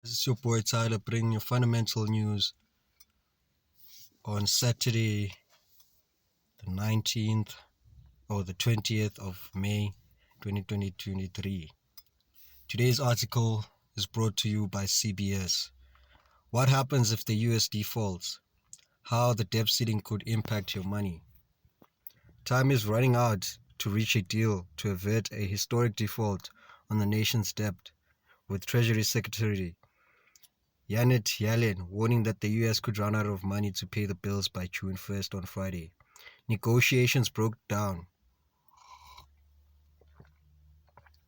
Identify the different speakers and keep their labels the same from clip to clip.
Speaker 1: This is your boy Tyler bringing you fundamental news on Saturday, the 19th or the 20th of May 2023. Today's article is brought to you by CBS. What happens if the US defaults? How the debt ceiling could impact your money. Time is running out to reach a deal to avert a historic default on the nation's debt, with Treasury Secretary Janet Yellen warning that the US could run out of money to pay the bills by June 1st on Friday. Negotiations broke down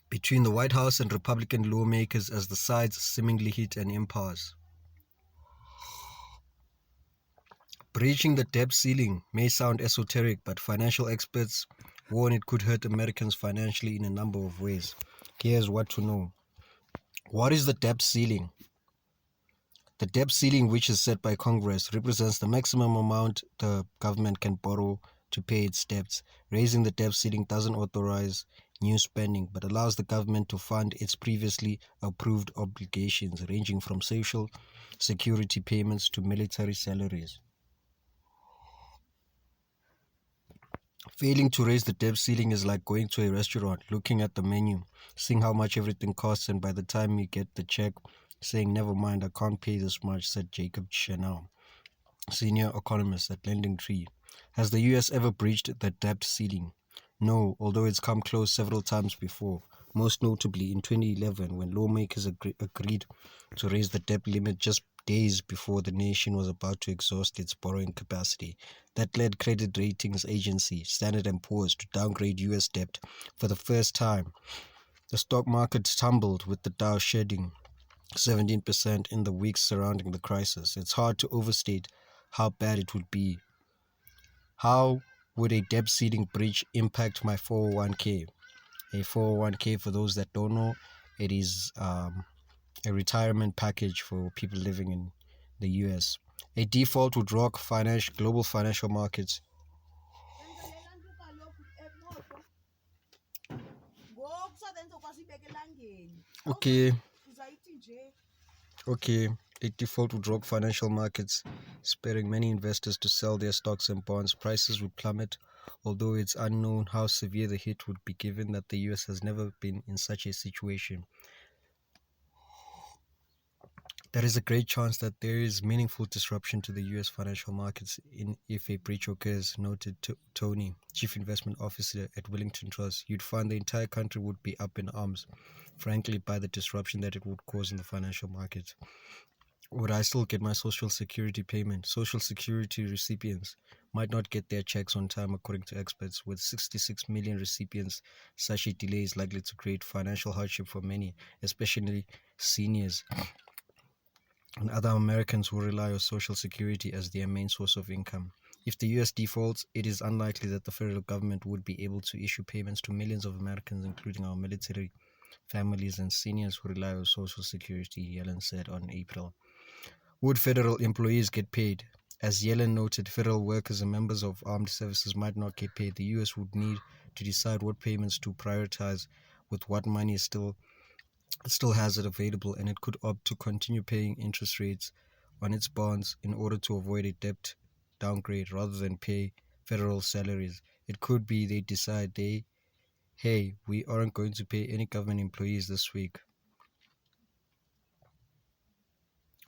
Speaker 1: between the White House and Republican lawmakers as the sides seemingly hit an impasse. Breaching the debt ceiling may sound esoteric, but financial experts warn it could hurt Americans financially in a number of ways. Here's what to know. What is the debt ceiling? The debt ceiling, which is set by Congress, represents the maximum amount the government can borrow to pay its debts. Raising the debt ceiling doesn't authorize new spending, but allows the government to fund its previously approved obligations, ranging from social security payments to military salaries. Failing to raise the debt ceiling is like going to a restaurant, looking at the menu, seeing how much everything costs, and by the time you get the check, saying, "Never mind, I can't pay this much," said Jacob Chanel, senior economist at LendingTree. Has the US ever breached the debt ceiling? No, although it's come close several times before, most notably in 2011 when lawmakers agreed to raise the debt limit just days before the nation was about to exhaust its borrowing capacity. That led credit ratings agency Standard & Poor's to downgrade US debt for the first time. The stock market tumbled, with the Dow shedding 17% in the weeks surrounding the crisis. It's hard to overstate how bad it would be. How would a debt ceiling breach impact my 401k? A 401k, for those that don't know, it is a retirement package for people living in the US. A default would rock global financial markets. Okay, okay. A default would rock financial markets, spurring many investors to sell their stocks and bonds. Prices would plummet, although it's unknown how severe the hit would be given that the US has never been in such a situation. There is a great chance that there is meaningful disruption to the US financial markets if a breach occurs, noted Tony, Chief Investment Officer at Wellington Trust. You'd find the entire country would be up in arms, frankly, by the disruption that it would cause in the financial markets. Would I still get my Social Security payment? Social Security recipients might not get their checks on time, according to experts. With 66 million recipients, such a delay is likely to create financial hardship for many, especially seniors and other Americans who rely on Social Security as their main source of income. If the US defaults, it is unlikely that the federal government would be able to issue payments to millions of Americans, including our military families and seniors who rely on Social Security, Yellen said on April. Would federal employees get paid? As Yellen noted, federal workers and members of armed services might not get paid. The US would need to decide what payments to prioritize with what money still has it available, and it could opt to continue paying interest rates on its bonds in order to avoid a debt downgrade rather than pay federal salaries. It could be they decide hey, we aren't going to pay any government employees this week.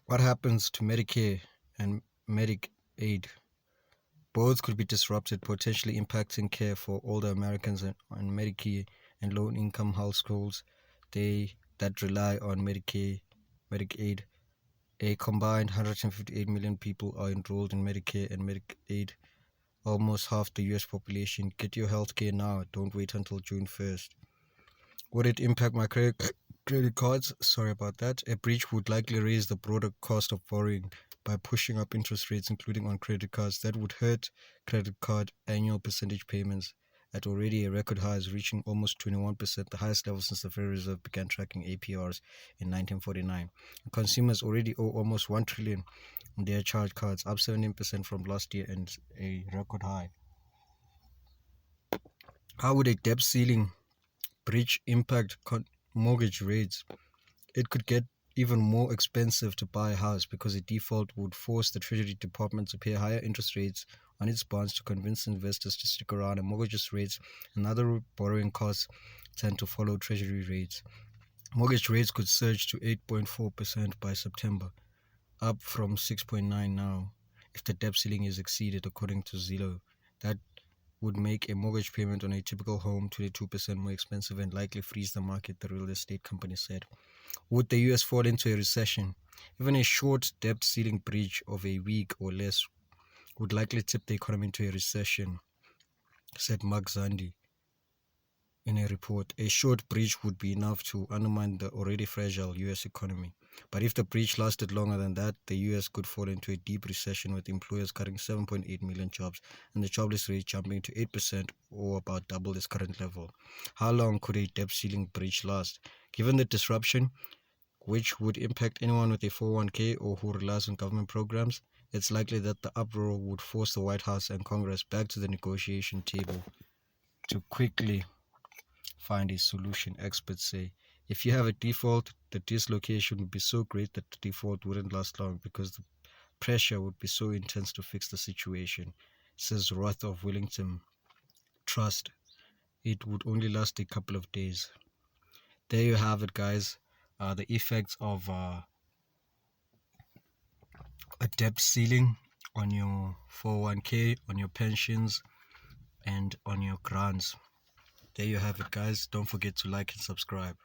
Speaker 1: What happens to Medicare and Medicaid? Both could be disrupted, potentially impacting care for older Americans and Medicare and low-income households that rely on Medicaid. A combined 158 million people are enrolled in Medicare and Medicaid, almost half the US population. Get your health care now. Don't wait until June 1st. Would it impact my credit cards? Sorry about that. A breach would likely raise the broader cost of borrowing by pushing up interest rates, including on credit cards. That would hurt credit card annual percentage payments at already a record highs, reaching almost 21%, the highest level since the Federal Reserve began tracking APRs in 1949. Consumers already owe almost $1 trillion on their charge cards, up 17% from last year and a record high. How would a debt ceiling breach impact mortgage rates? It could get even more expensive to buy a house because a default would force the Treasury Department to pay higher interest rates on its bonds to convince investors to stick around, and mortgage rates and other borrowing costs tend to follow Treasury rates. Mortgage rates could surge to 8.4% by September, up from 6.9 now, if the debt ceiling is exceeded, according to Zillow. That would make a mortgage payment on a typical home 22% more expensive and likely freeze the market, the real estate company said. Would the US fall into a recession? Even a short debt ceiling breach of a week or less would likely tip the economy into a recession, said Mark Zandi in a report. A short breach would be enough to undermine the already fragile US economy. But if the breach lasted longer than that, the US could fall into a deep recession, with employers cutting 7.8 million jobs and the jobless rate jumping to 8%, or about double its current level. How long could a debt ceiling breach last? Given the disruption, which would impact anyone with a 401k or who relies on government programs, it's likely that the uproar would force the White House and Congress back to the negotiation table to quickly find a solution, experts say. If you have a default, the dislocation would be so great that the default wouldn't last long because the pressure would be so intense to fix the situation, says Roth of Wellington Trust. It would only last a couple of days. There you have it, guys. The effects of a debt ceiling on your 401k, on your pensions, and on your grants. There you have it, guys. Don't forget to like and subscribe.